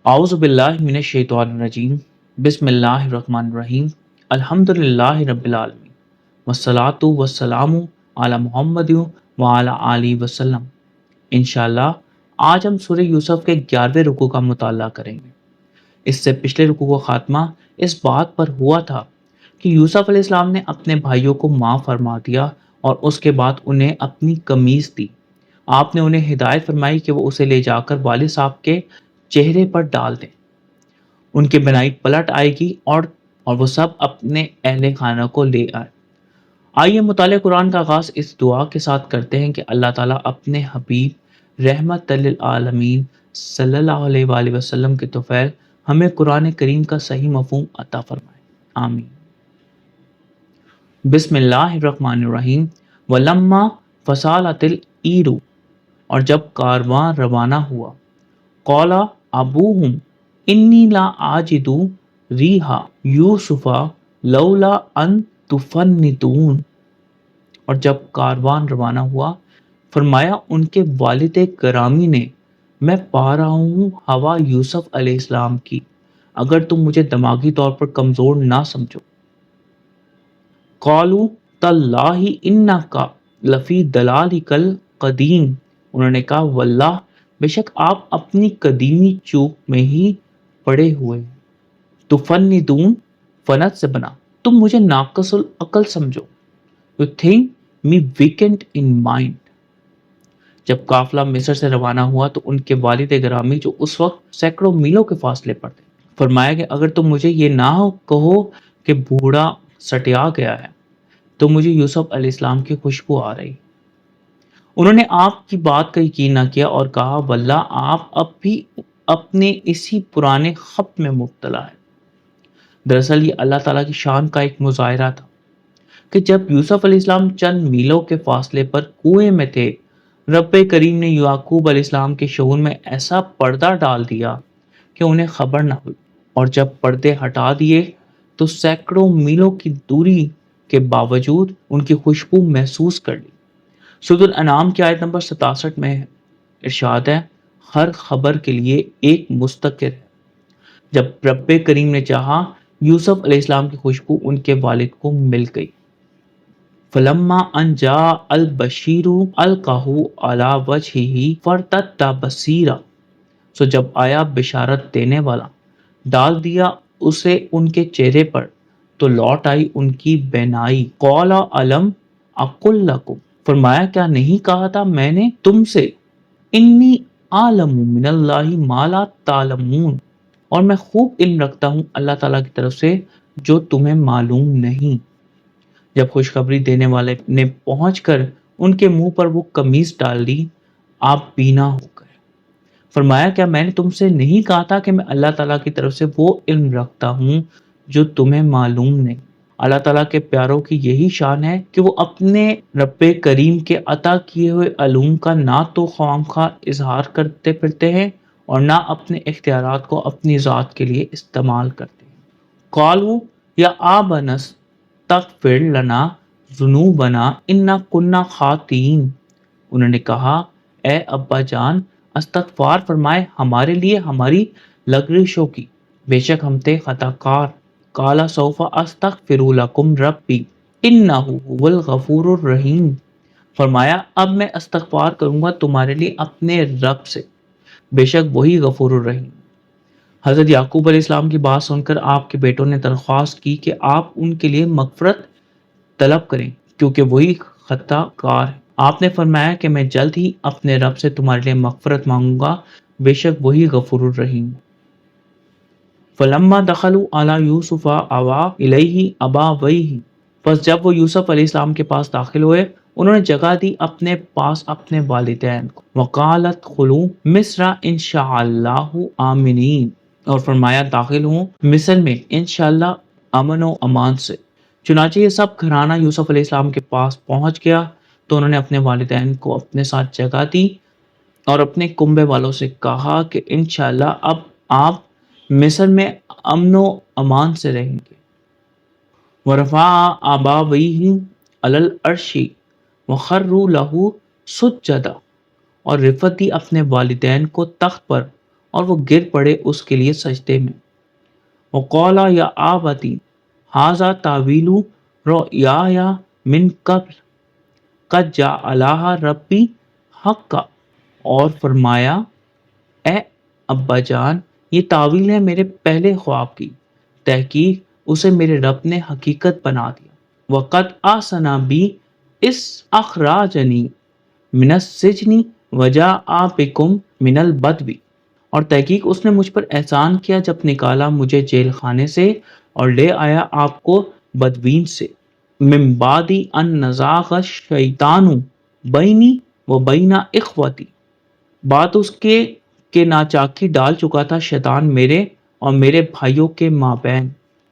اعوذ باللہ من الشیطان الرجیم بسم اللہ الرحمن الرحیم الحمد للہ رب العالمین والصلاة والسلام علی محمد وعلی آلہ وسلم۔ انشاءاللہ آج ہم سورہ یوسف کے 11ویں رکوع کا مطالعہ کریں گے۔ اس سے پچھلے رکوع کا خاتمہ اس بات پر ہوا تھا کہ یوسف علیہ السلام نے اپنے بھائیوں کو معاف فرما دیا اور اس کے بعد انہیں اپنی قمیص دی۔ آپ نے انہیں ہدایت فرمائی کہ وہ اسے لے جا کر والد صاحب کے چہرے پر ڈال دیں، ان کی بنائی پلٹ آئے گی اور وہ سب اپنے اہل خانہ کو لے آئے۔ آئیے مطالعہ قرآن کا آغاز اس دعا کے ساتھ کرتے ہیں کہ اللہ تعالیٰ اپنے حبیب رحمت للعالمین صلی اللہ علیہ وآلہ وسلم کے توفیل ہمیں قرآن کریم کا صحیح مفہوم عطا فرمائے، آمین۔ بسم اللہ الرحمن الرحیم ولما فصالت العیر، اور جب کارواں روانہ ہوا، قال ابوہم انی لا آجد ریح یوسف لولا ان تفندون، اور جب کاروان روانہ ہوا فرمایا ان کے والد گرامی نے میں پا رہا ہوں ہوا یوسف علیہ السلام کی، اگر تم مجھے دماغی طور پر کمزور نہ سمجھو۔ قالوا تاللہ انک لفی ضلالک القدیم، انہوں نے کہا واللہ بے شک آپ اپنی قدیمی چوک میں ہی پڑے ہوئے ہیں۔ تفندون فنت سے بنا، تم مجھے ناقص العقل سمجھو۔ You think me weakened in mind۔ جب قافلہ مصر سے روانہ ہوا تو ان کے والد گرامی جو اس وقت سینکڑوں میلوں کے فاصلے پر تھے، فرمایا کہ اگر تم مجھے یہ نہ کہو کہ بوڑھا سٹیا گیا ہے تو مجھے یوسف علیہ السلام کی خوشبو آ رہی۔ انہوں نے آپ کی بات کا یقین نہ کیا اور کہا واللہ آپ اب بھی اپنے اسی پرانے خط میں مبتلا ہے۔ دراصل یہ اللہ تعالیٰ کی شان کا ایک مظاہرہ تھا کہ جب یوسف علیہ السلام چند میلوں کے فاصلے پر کنویں میں تھے، رب کریم نے یعقوب علیہ السلام کے شعور میں ایسا پردہ ڈال دیا کہ انہیں خبر نہ ہوئی، اور جب پردے ہٹا دیے تو سینکڑوں میلوں کی دوری کے باوجود ان کی خوشبو محسوس کر لی۔ سورۃ الانعام کی آیت نمبر 67 میں ارشاد ہے ہر خبر کے لیے ایک مستقر ہے۔ جب رب کریم نے چاہا یوسف علیہ السلام کی خوشبو ان کے والد کو مل گئی۔ فلما ان جاء البشیر القاہ علی وجہہ فارتد بصیرا، سو جب آیا بشارت دینے والا ڈال دیا اسے ان کے چہرے پر تو لوٹ آئی ان کی بینائی۔ قال الم اقل لکم، فرمایا کیا نہیں کہا تھا میں نے تم سے، انی اعلم من اللہ ما لا تعلمون، اور میں خوب علم رکھتا ہوں اللہ تعالیٰ کی طرف سے جو تمہیں معلوم نہیں۔ جب خوشخبری دینے والے نے پہنچ کر ان کے منہ پر وہ قمیص ڈال دی، آپ بینا ہو گئے۔ فرمایا کیا میں نے تم سے نہیں کہا تھا کہ میں اللہ تعالیٰ کی طرف سے وہ علم رکھتا ہوں جو تمہیں معلوم نہیں۔ اللہ تعالیٰ کے پیاروں کی یہی شان ہے کہ وہ اپنے رب کریم کے عطا کیے ہوئے علوم کا نہ تو خواہ اظہار کرتے پھرتے ہیں اور نہ اپنے اختیارات کو اپنی ذات کے لیے استعمال کرتے ہیں۔ قالوا یا آبانا استغفر لنا ذنوبنا انا کنا خاطئین، انہوں نے کہا اے ابا جان استغفار فرمائے ہمارے لیے ہماری لغزشوں کی، بے شک ہم تھے خطا کار۔ قال سوف استغفر لکم ربی انہ هو الغفور الرحیم، فرمایا اب میں استغفار کروں گا تمہارے لیے اپنے رب سے، بے شک وہی غفور الرحیم۔ حضرت یعقوب علیہ السلام کی بات سن کر آپ کے بیٹوں نے درخواست کی کہ آپ ان کے لیے مغفرت طلب کریں کیونکہ وہی خطا کار ہے۔ آپ نے فرمایا کہ میں جلد ہی اپنے رب سے تمہارے لیے مغفرت مانگوں گا، بے شک وہی غفور الرحیم۔ فلما دخلوا علی یوسف آوی الیہ ابویہ، پس جب وہ یوسف علیہ السلام کے پاس داخل ہوئے انہوں نے جگہ دی اپنے پاس اپنے والدین کو۔ وقالت ادخلوا مصر ان شاء اللہ آمنین، اور فرمایا داخل ہوں مصر میں انشاءاللہ امن و امان سے۔ چنانچہ یہ سب گھرانہ یوسف علیہ السلام کے پاس پہنچ گیا تو انہوں نے اپنے والدین کو اپنے ساتھ جگہ دی اور اپنے کنبے والوں سے کہا کہ انشاءاللہ اب آپ مصر میں امن و امان سے رہیں گے۔ وَرَفَعَ أَبَوَيْهِ عَلَى الْعَرْشِ وَخَرُّوا لَهُ سُجَّدًا، اور رفعت دی اپنے والدین کو تخت پر اور وہ گر پڑے اس کے لیے سجدے میں. وقالا یا آبتی ھذا تعویل رؤیایا من قبل قد جعلھا ربی حقا، اور فرمایا اے ابا جان، یہ تعویل ہے میرے پہلے خواب کی، تحقیق اسے میرے رب نے حقیقت بنا دیا. وقد آسنا بی اس اخراجنی من السجن وجاء بکم من البدو، اور تحقیق اس نے مجھ پر احسان کیا جب نکالا مجھے جیل خانے سے اور لے آیا آپ کو بدوین سے. من بعد ان نزاغ الشیطان بینی و بین اخوتی، بات اس کے کہ ناچاکی ڈال چکا تھا شیطان میرے اور میرے بھائیوں کے مابین.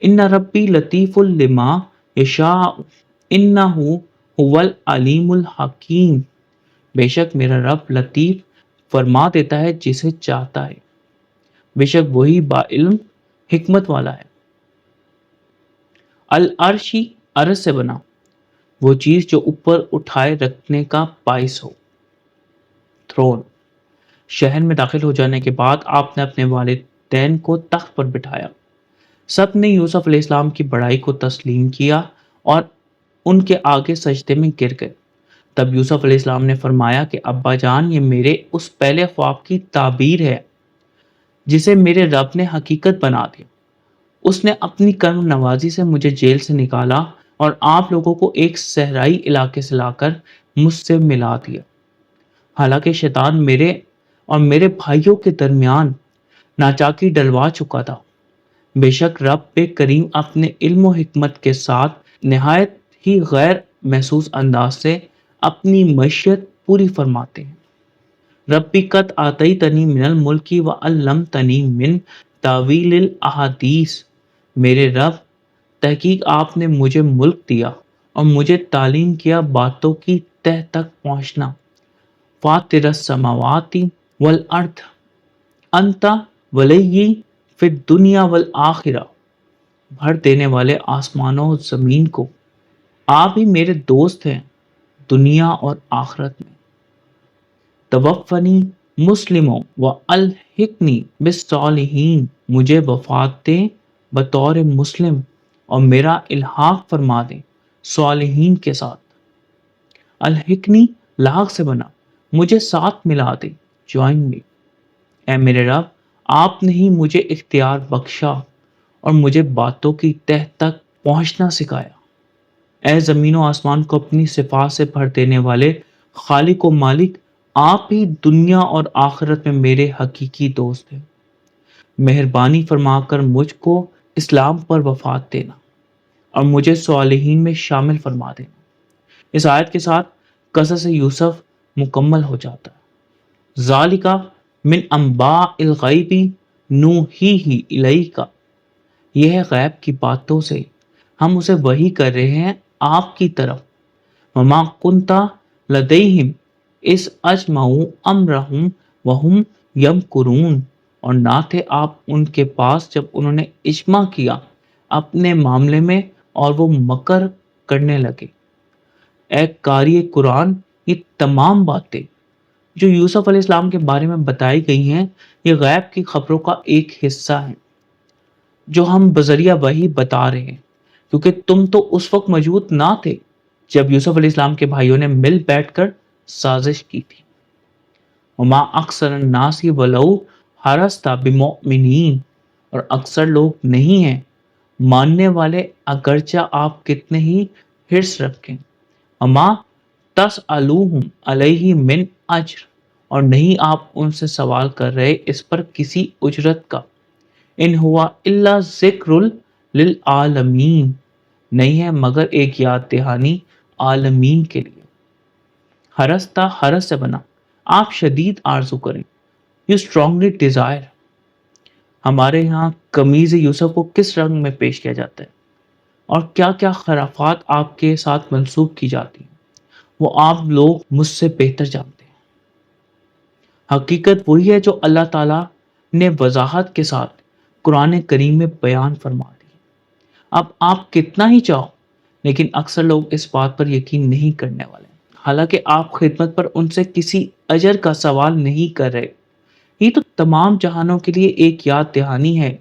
ان ربی لطیف لما یشاء انہ هو العلیم الحکیم، بے شک میرا رب لطیف فرما دیتا ہے جسے چاہتا ہے، بے شک وہی با علم حکمت والا ہے. العرشی عرش سے بنا، وہ چیز جو اوپر اٹھائے رکھنے کا باعث ہو. تھرون، شہر میں داخل ہو جانے کے بعد آپ نے اپنے والدین کو تخت پر بٹھایا. سب نے یوسف علیہ السلام کی بڑائی کو تسلیم کیا اور ان کے آگے سجدے میں گر گئے. تب یوسف علیہ السلام نے فرمایا کہ ابا جان، یہ میرے اس پہلے خواب کی تعبیر ہے جسے میرے رب نے حقیقت بنا دیا. اس نے اپنی کرم نوازی سے مجھے جیل سے نکالا اور آپ لوگوں کو ایک صحرائی علاقے سے لا کر مجھ سے ملا دیا. حالانکہ شیطان میرے اور میرے بھائیوں کے درمیان ناچاکی ڈلوا چکا تھا. بے شک رب کریم اپنے علم و حکمت کے ساتھ نہایت ہی غیر محسوس انداز سے اپنی مشیت پوری فرماتے ہیں. ربی قد آتیتنی من الملک وعلمتنی من تاویل الاحادیث، میرے رب تحقیق آپ نے مجھے ملک دیا اور مجھے تعلیم کیا باتوں کی تہ تک پہنچنا. فاطر السماوات والارض انت ولی فی الدنیا والآخرہ، بھر دینے والے آسمانوں و زمین کو، آپ ہی میرے دوست ہیں دنیا اور آخرت میں. توفنی مسلموں و الحقنی بالصالحین، مجھے وفات دیں بطور مسلم اور میرا الحاق فرما دیں صالحین کے ساتھ. الحقنی لاغ سے بنا، مجھے ساتھ ملا دے، جوائن می. اے میرے رب، آپ نے ہی مجھے اختیار بخشا اور مجھے باتوں کی تہ تک پہنچنا سکھایا. اے زمین و آسمان کو اپنی صفات سے بھر دینے والے خالق و مالک، آپ ہی دنیا اور آخرت میں میرے حقیقی دوست ہیں. مہربانی فرما کر مجھ کو اسلام پر وفات دینا اور مجھے صالحین میں شامل فرما دینا. اس آیت کے ساتھ قصص یوسف مکمل ہو جاتا ہے. ذالک من انباء الغیب نوحیہ الیک، یہ ہے غیب کی باتوں سے ہم اسے وحی کر رہے ہیں آپ کی طرف. وما کنت لدیہم اذ اجمعوا امرہم وہم یمکرون، اور نہ تھے آپ ان کے پاس جب انہوں نے اجماع کیا اپنے معاملے میں اور وہ مکر کرنے لگے. اے قاری قرآن، یہ تمام باتیں جو یوسف علیہ السلام کے بارے میں بتائی گئی ہیں، یہ غیب کی خبروں کا ایک حصہ ہیں جو ہم بذریعہ وحی بتا رہے ہیں، کیونکہ تم تو اس وقت موجود نہ تھے جب یوسف علیہ السلام کے بھائیوں نے مل بیٹھ کر سازش کی تھی. وما اکثر الناس ولو حرصت بمؤمنین، اور اکثر لوگ نہیں ہیں ماننے والے اگرچہ آپ کتنے ہی حرص رکھیں. وما تسألوہم علیہ من اجر، اور نہیں آپ ان سے سوال کر رہے اس پر کسی اجرت کا. ان ہوا الا ذکر للعالمین، نہیں ہے مگر ایک یاد دہانی عالمین کے لیے. حرصتا حرص سے بنا، آپ شدید آرزو کریں. You strongly Dzire. ہمارے یہاں قمیض یوسف کو کس رنگ میں پیش کیا جاتا ہے اور کیا کیا خرافات آپ کے ساتھ منسوب کی جاتی ہیں، وہ آپ لوگ مجھ سے بہتر جانتے ہیں. حقیقت وہی ہے جو اللہ تعالیٰ نے وضاحت کے ساتھ قرآن کریم میں بیان فرما دی. اب آپ کتنا ہی چاہو، لیکن اکثر لوگ اس بات پر یقین نہیں کرنے والے، حالانکہ آپ خدمت پر ان سے کسی اجر کا سوال نہیں کر رہے. یہ تو تمام جہانوں کے لیے ایک یاد دہانی ہے،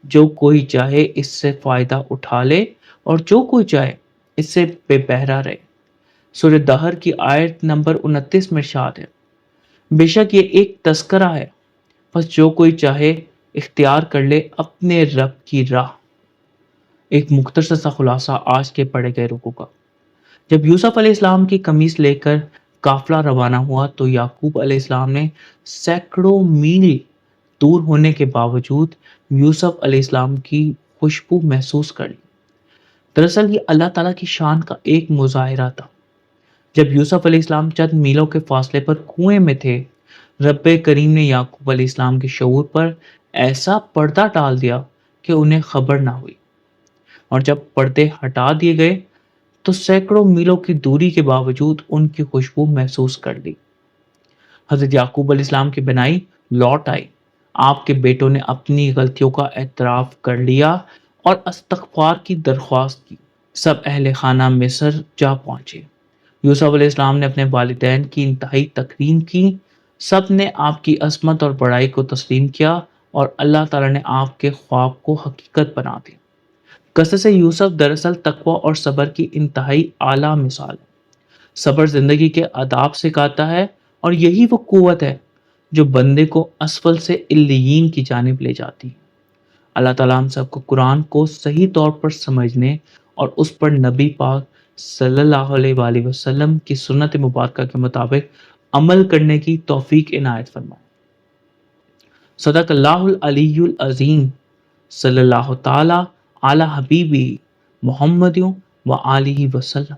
جو کوئی چاہے اس سے فائدہ اٹھا لے اور جو کوئی چاہے اس سے بے بہرا رہے۔ سورہ دہر کی آیت نمبر 29 میں ارشاد ہے، بے شک یہ ایک تذکرہ ہے، بس جو کوئی چاہے اختیار کر لے اپنے رب کی راہ۔ ایک مختصر سا خلاصہ آج کے پڑھے گئے رکوع کا۔ جب یوسف علیہ السلام کی قمیص لے کر قافلہ روانہ ہوا تو یعقوب علیہ السلام نے سینکڑوں میل دور ہونے کے باوجود یوسف علیہ السلام کی خوشبو محسوس کر لی۔ دراصل یہ اللہ تعالیٰ کی شان کا ایک مظاہرہ تھا۔ جب یوسف علیہ السلام چند میلوں کے فاصلے پر کنویں میں تھے، رب کریم نے یعقوب علیہ السلام کے شعور پر ایسا پردہ ڈال دیا کہ انہیں خبر نہ ہوئی، اور جب پردے ہٹا دیے گئے تو سینکڑوں میلوں کی دوری کے باوجود ان کی خوشبو محسوس کر لی۔ حضرت یعقوب علیہ السلام کی بنائی لوٹ آئی، آپ کے بیٹوں نے اپنی غلطیوں کا اعتراف کر لیا اور استغفار کی درخواست کی۔ سب اہل خانہ مصر جا پہنچے۔ یوسف علیہ السلام نے اپنے والدین کی انتہائی تکریم کی، سب نے آپ کی عظمت اور بڑائی کو تسلیم کیا اور اللہ تعالیٰ نے آپ کے خواب کو حقیقت بنا دیا۔ قصص یوسف دراصل تقوی اور صبر کی انتہائی اعلیٰ مثال ہے۔ صبر زندگی کے آداب سکھاتا ہے اور یہی وہ قوت ہے جو بندے کو اسفل سے علیین کی جانب لے جاتی ہے۔ اللہ تعالیٰ ہم سب کو قرآن کو صحیح طور پر سمجھنے اور اس پر نبی پاک صلی اللہ علیہ وآلہ وسلم کی سنت مبارکہ کے مطابق عمل کرنے کی توفیق عنایت فرمائے۔ صدق اللہ العلی العظیم، صلی اللہ تعالیٰ علی حبیبی محمد و آلہ وسلم۔